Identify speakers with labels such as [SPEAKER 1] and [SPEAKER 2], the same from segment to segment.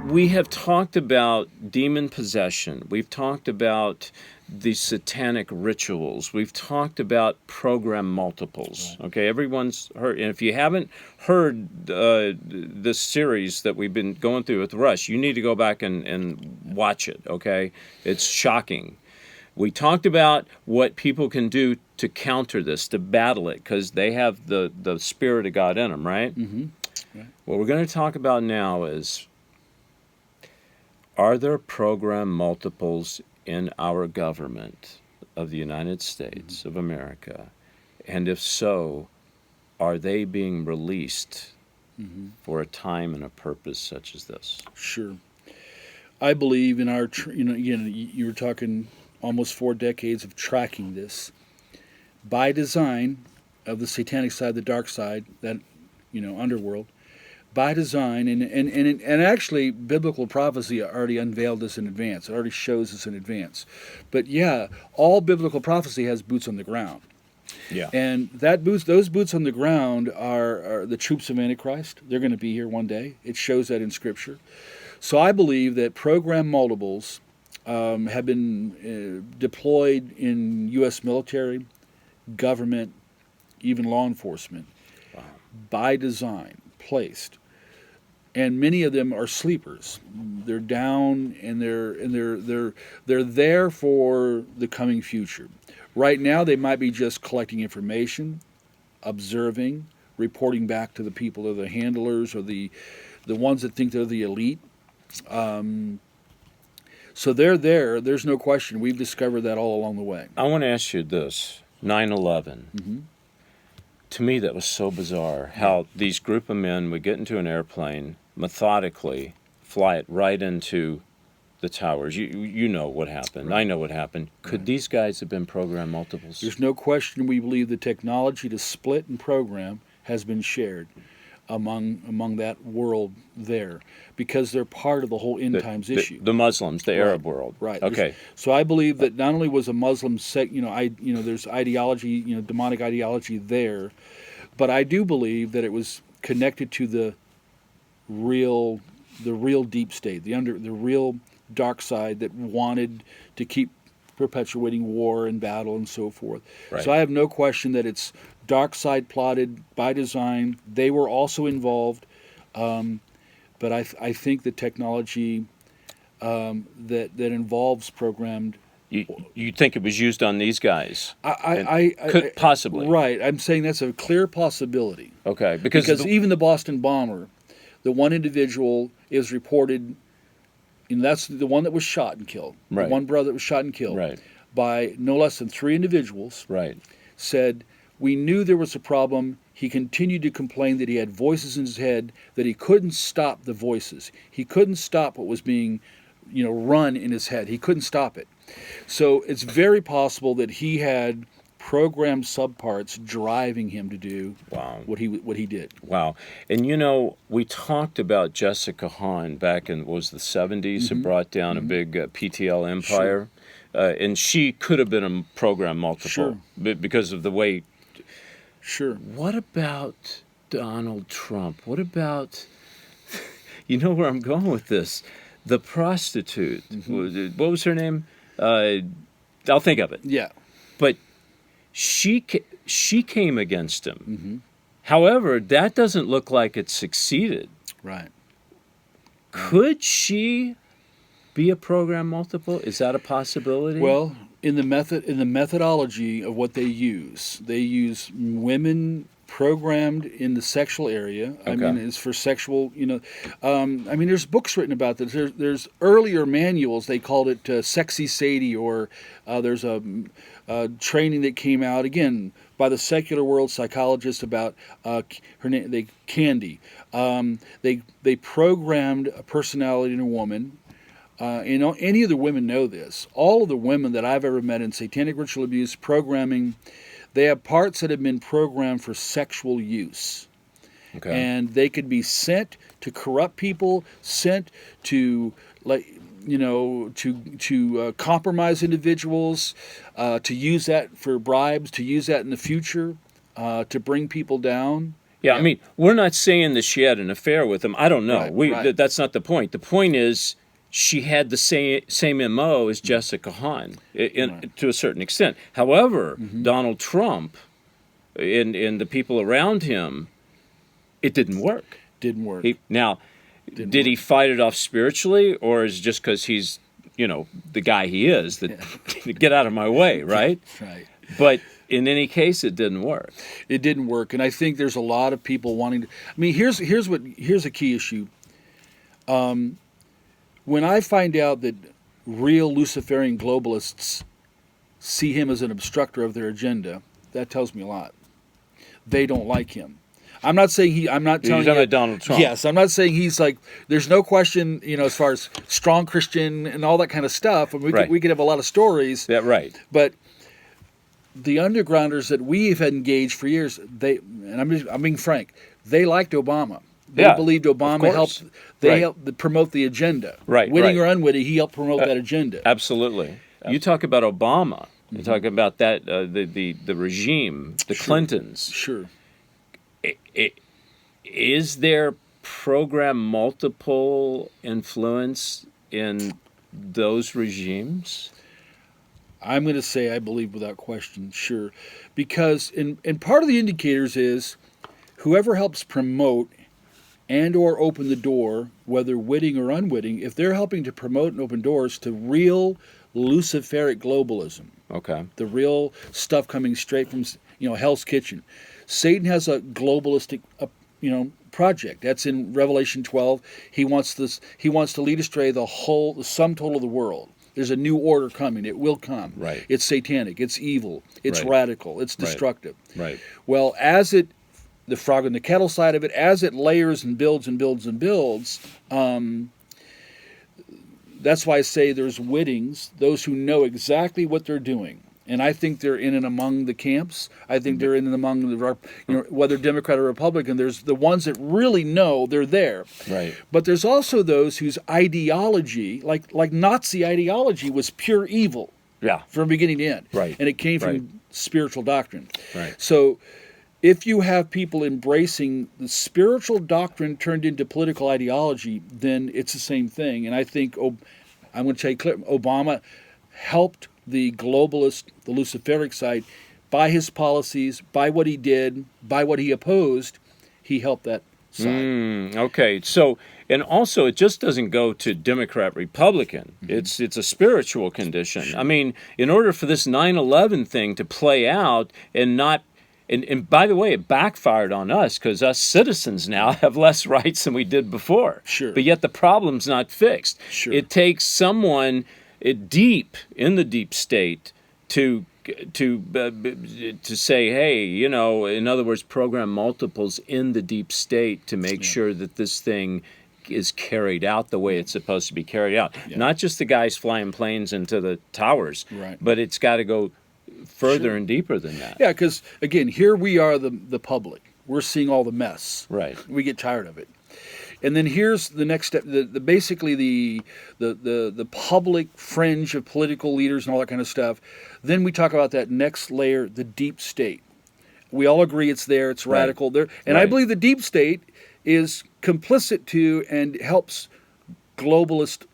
[SPEAKER 1] we have talked about demon possession. We've talked about the satanic rituals. We've talked about program multiples.
[SPEAKER 2] Right.
[SPEAKER 1] Okay, everyone's heard. And if you haven't heard this series that we've been going through with Russ, you need to go back and watch it. Okay, it's shocking. We talked about what people can do to counter this, to battle it, because they have the Spirit of God in them, right?
[SPEAKER 2] Mm-hmm. Right.
[SPEAKER 1] What we're going to talk about now is, are there program multiples in our government of the United States of America? And if so, are they being released for a time and a purpose such as this?
[SPEAKER 2] Sure. I believe in our, again, you were talking almost 4 decades of tracking this. By design of the satanic side, the dark side, that, underworld, by design, and actually biblical prophecy already unveiled this in advance. It already shows this in advance. But yeah, all biblical prophecy has boots on the ground.
[SPEAKER 1] Yeah.
[SPEAKER 2] And those boots on the ground are the troops of Antichrist. They're going to be here one day. It shows that in Scripture. So I believe that program multiples have been deployed in U.S. military, government, even law enforcement, by design, placed. And many of them are sleepers. They're down, and they're there for the coming future. Right now, they might be just collecting information, observing, reporting back to the people, or the handlers, or the ones that think they're the elite. So they're there. There's no question. We've discovered that all along the way.
[SPEAKER 1] I want to ask you this: 9/11.
[SPEAKER 2] Mm-hmm.
[SPEAKER 1] To me, that was so bizarre. How these group of men would get into an airplane, methodically fly it right into the towers. You know what happened.
[SPEAKER 2] Right.
[SPEAKER 1] I know what happened. Could these guys have been program multiples?
[SPEAKER 2] There's no question. We believe the technology to split and program has been shared among that world there, because they're part of the whole end times issue.
[SPEAKER 1] The Muslims, the Arab world.
[SPEAKER 2] Right.
[SPEAKER 1] Okay.
[SPEAKER 2] So I believe that not only was a Muslim sect, there's ideology, demonic ideology there, but I do believe that it was connected to the real deep state, the real dark side that wanted to keep perpetuating war and battle and so forth.
[SPEAKER 1] Right.
[SPEAKER 2] So I have no question that it's dark side plotted by design. They were also involved, but I think the technology that involves programmed.
[SPEAKER 1] You think it was used on these guys?
[SPEAKER 2] I
[SPEAKER 1] possibly.
[SPEAKER 2] Right. I'm saying that's a clear possibility.
[SPEAKER 1] Okay. Because
[SPEAKER 2] Even the Boston bomber, the one individual is reported, and that's the one that was shot and killed.
[SPEAKER 1] Right.
[SPEAKER 2] The one brother that was shot and killed.
[SPEAKER 1] Right.
[SPEAKER 2] By no less than 3 individuals.
[SPEAKER 1] Right.
[SPEAKER 2] Said, we knew there was a problem. He continued to complain that he had voices in his head, that he couldn't stop the voices. He couldn't stop what was being, run in his head. He couldn't stop it. So it's very possible that he had programmed subparts driving him to do what he did.
[SPEAKER 1] Wow. And we talked about Jessica Hahn back in, the 70s, who brought down a big PTL empire.
[SPEAKER 2] Sure.
[SPEAKER 1] And she could have been a program multiple because of the way.
[SPEAKER 2] Sure.
[SPEAKER 1] What about Donald Trump? What about, where I'm going with this? The prostitute. What was her name? I'll think of it.
[SPEAKER 2] Yeah.
[SPEAKER 1] But she came against him. However, that doesn't look like it succeeded.
[SPEAKER 2] Right.
[SPEAKER 1] Could she be a program multiple? Is that a possibility?
[SPEAKER 2] Well, in the methodology of what they use women programmed in the sexual area.
[SPEAKER 1] Okay.
[SPEAKER 2] I mean, it's for sexual, there's books written about this. There's earlier manuals, they called it Sexy Sadie, or there's a training that came out, again, by the secular world psychologist about her name, Candy. They programmed a personality in a woman. Any of the women know this. All of the women that I've ever met in satanic ritual abuse programming, they have parts that have been programmed for sexual use. Okay. And they could be sent to corrupt people, sent to compromise individuals, to use that for bribes, to use that in the future, to bring people down.
[SPEAKER 1] Yeah, I mean, we're not saying that she had an affair with him. I don't know.
[SPEAKER 2] Right.
[SPEAKER 1] That's not the point. The point is she had the same MO as Jessica Hahn to a certain extent. However, Donald Trump and the people around him, it didn't work.
[SPEAKER 2] Didn't work.
[SPEAKER 1] Did he fight it off spiritually, or is it just because he's, the guy he is, that get out of my way, right?
[SPEAKER 2] Right.
[SPEAKER 1] But in any case, it didn't work.
[SPEAKER 2] It didn't work, and I think there's a lot of people wanting to. I mean, here's a key issue. When I find out that real Luciferian globalists see him as an obstructor of their agenda, that tells me a lot. They don't like him. I'm not saying I'm not telling you.
[SPEAKER 1] You're talking about Donald Trump.
[SPEAKER 2] Yes, I'm not saying he's like. There's no question, as far as strong Christian and all that kind of stuff. And we could have a lot of stories.
[SPEAKER 1] Yeah, right.
[SPEAKER 2] But the undergrounders that we've engaged for years, I'm being frank, they liked Obama. They believed Obama helped. They helped promote the agenda.
[SPEAKER 1] Right.
[SPEAKER 2] Witting or unwitting, he helped promote that agenda.
[SPEAKER 1] Absolutely. You talk about Obama. You talk about that the regime, the Clintons.
[SPEAKER 2] Sure.
[SPEAKER 1] Is there program multiple influence in those regimes?
[SPEAKER 2] I'm going to say I believe without question, sure. Because and part of the indicators is whoever helps promote and or open the door, whether witting or unwitting, if they're helping to promote and open doors to real Luciferic globalism, the real stuff coming straight from Hell's Kitchen. Satan has a globalistic project. That's in Revelation 12. He wants to lead astray the sum total of the world. There's a new order coming. It will come.
[SPEAKER 1] Right.
[SPEAKER 2] It's satanic. It's evil. It's radical. It's destructive.
[SPEAKER 1] Right.
[SPEAKER 2] Well, the frog in the kettle side of it, as it layers and builds and builds and builds, that's why I say there's wittings, those who know exactly what they're doing. And I think they're in and among the camps. I think they're in and among whether Democrat or Republican. There's the ones that really know they're there.
[SPEAKER 1] Right.
[SPEAKER 2] But there's also those whose ideology, like Nazi ideology, was pure evil.
[SPEAKER 1] Yeah.
[SPEAKER 2] From beginning to end.
[SPEAKER 1] Right.
[SPEAKER 2] And it came from spiritual doctrine.
[SPEAKER 1] Right.
[SPEAKER 2] So if you have people embracing the spiritual doctrine turned into political ideology, then it's the same thing. And I think I'm going to tell you clear, Obama helped the globalist, the Luciferic side, by his policies, by what he did, by what he opposed, he helped that side.
[SPEAKER 1] Okay, so, and also it just doesn't go to Democrat, Republican. It's a spiritual condition. Sure. I mean, in order for this 9/11 thing to play out and not, and by the way, it backfired on us because us citizens now have less rights than we did before.
[SPEAKER 2] Sure.
[SPEAKER 1] But yet the problem's not fixed.
[SPEAKER 2] Sure.
[SPEAKER 1] It takes someone deep in the deep state to say, hey, in other words, program multiples in the deep state to make sure that this thing is carried out the way it's supposed to be carried out. Yeah. Not just the guys flying planes into the towers, but it's got to go further and deeper than that.
[SPEAKER 2] Yeah, because again, here we are, the public. We're seeing all the mess.
[SPEAKER 1] Right.
[SPEAKER 2] We get tired of it. And then here's the next step: basically the public fringe of political leaders and all that kind of stuff. Then we talk about that next layer, the deep state. We all agree it's there; it's radical there, and I believe the deep state is complicit to and helps globalist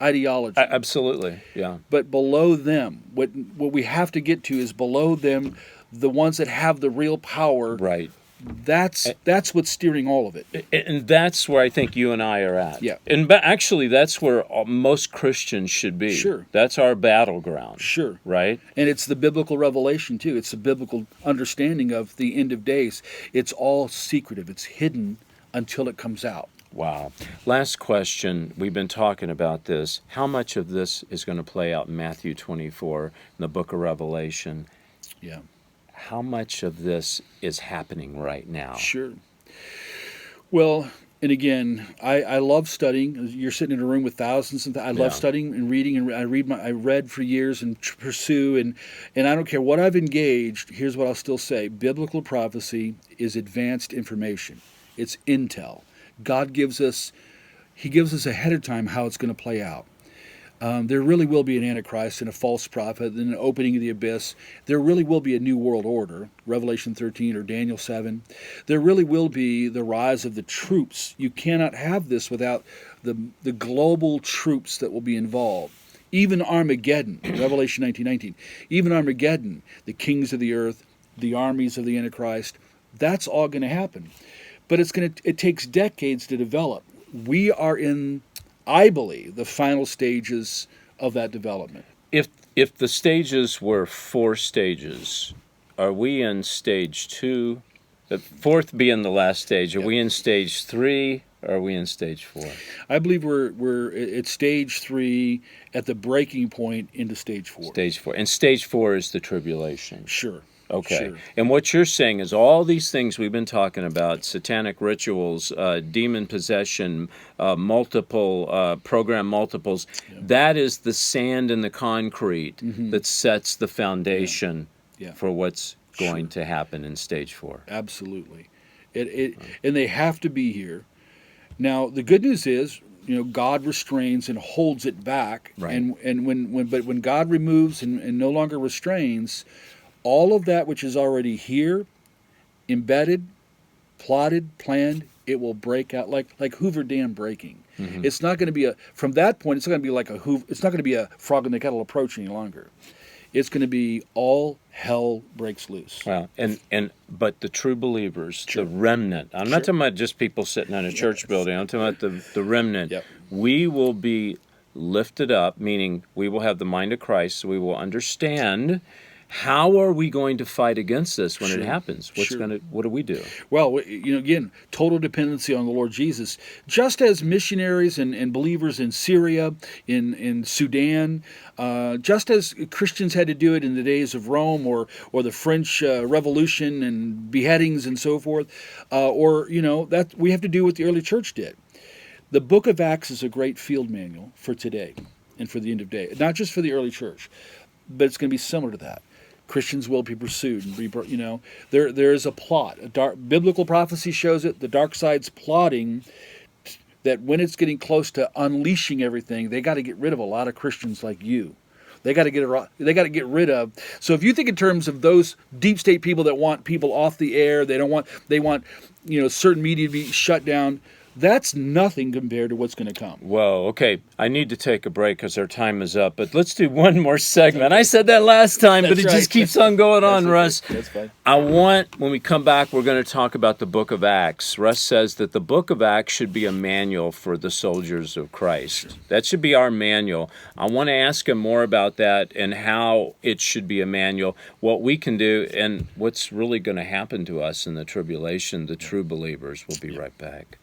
[SPEAKER 2] ideology.
[SPEAKER 1] Absolutely, yeah.
[SPEAKER 2] But below them, what we have to get to is below them, the ones that have the real power.
[SPEAKER 1] Right.
[SPEAKER 2] That's what's steering all of it.
[SPEAKER 1] And that's where I think you and I are at.
[SPEAKER 2] Yeah.
[SPEAKER 1] And actually, that's where most Christians should be.
[SPEAKER 2] Sure.
[SPEAKER 1] That's our battleground.
[SPEAKER 2] Sure.
[SPEAKER 1] Right?
[SPEAKER 2] And it's the biblical revelation, too. It's the biblical understanding of the end of days. It's all secretive. It's hidden until it comes out.
[SPEAKER 1] Wow. Last question. We've been talking about this. How much of this is going to play out in Matthew 24, in the book of Revelation?
[SPEAKER 2] Yeah.
[SPEAKER 1] How much of this is happening right now?
[SPEAKER 2] Sure. Well, and again, I love studying. You're sitting in a room with thousands, and I love studying and reading. And I read for years and pursue, and I don't care what I've engaged. Here's what I'll still say: biblical prophecy is advanced information. It's intel. God gives us. He gives us ahead of time how it's going to play out. There really will be an Antichrist and a false prophet, and an opening of the abyss. There really will be a new world order, Revelation 13 or Daniel 7. There really will be the rise of the troops. You cannot have this without the global troops that will be involved. Even Armageddon, Revelation 19:19. Even Armageddon, the kings of the earth, the armies of the Antichrist, that's all going to happen. But it takes decades to develop. We are in, I believe, the final stages of that development.
[SPEAKER 1] If the stages were 4 stages, are we in stage 2? The fourth being the last stage. Are we in stage 3? Or are we in stage 4?
[SPEAKER 2] I believe we're at stage 3, at the breaking point into stage 4.
[SPEAKER 1] Stage 4. And stage 4 is the tribulation.
[SPEAKER 2] Sure.
[SPEAKER 1] Okay.
[SPEAKER 2] Sure.
[SPEAKER 1] And what you're saying is all these things we've been talking about, satanic rituals, demon possession, multiple program multiples, that is the sand and the concrete that sets the foundation for what's going to happen in stage 4.
[SPEAKER 2] Absolutely. And they have to be here. Now, the good news is, God restrains and holds it back.
[SPEAKER 1] Right.
[SPEAKER 2] And when God removes and no longer restrains, all of that which is already here, embedded, plotted, planned, it will break out like Hoover Dam breaking. It's not going to be from that point, it's not going to be like it's not going to be a frog in the kettle approach any longer. It's going to be all hell breaks loose.
[SPEAKER 1] Well, but the true believers, the remnant. I'm not talking about just people sitting in a church building. I'm talking about the remnant.
[SPEAKER 2] Yep.
[SPEAKER 1] We will be lifted up, meaning we will have the mind of Christ. So we will understand. How are we going to fight against this when it happens? What do we do?
[SPEAKER 2] Well, again, total dependency on the Lord Jesus. Just as missionaries and believers in Syria, in Sudan, just as Christians had to do it in the days of Rome or the French Revolution and beheadings and so forth, that we have to do what the early church did. The book of Acts is a great field manual for today and for the end of day. Not just for the early church, but it's going to be similar to that. Christians will be pursued and there is a plot. Biblical prophecy shows it. The dark side's plotting that when it's getting close to unleashing everything, they got to get rid of a lot of Christians like you. They got to get rid of. So if you think in terms of those deep state people that want people off the air, they want certain media to be shut down. That's nothing compared to what's going to come.
[SPEAKER 1] Whoa, okay. I need to take a break because our time is up, but let's do one more segment. I said that last time, but it just keeps on going on, Russ.
[SPEAKER 2] That's fine.
[SPEAKER 1] When we come back, we're going to talk about the book of Acts. Russ says that the book of Acts should be a manual for the soldiers of Christ. Sure. That should be our manual. I want to ask him more about that and how it should be a manual, what we can do, and what's really going to happen to us in the tribulation, the true believers. We'll be right back.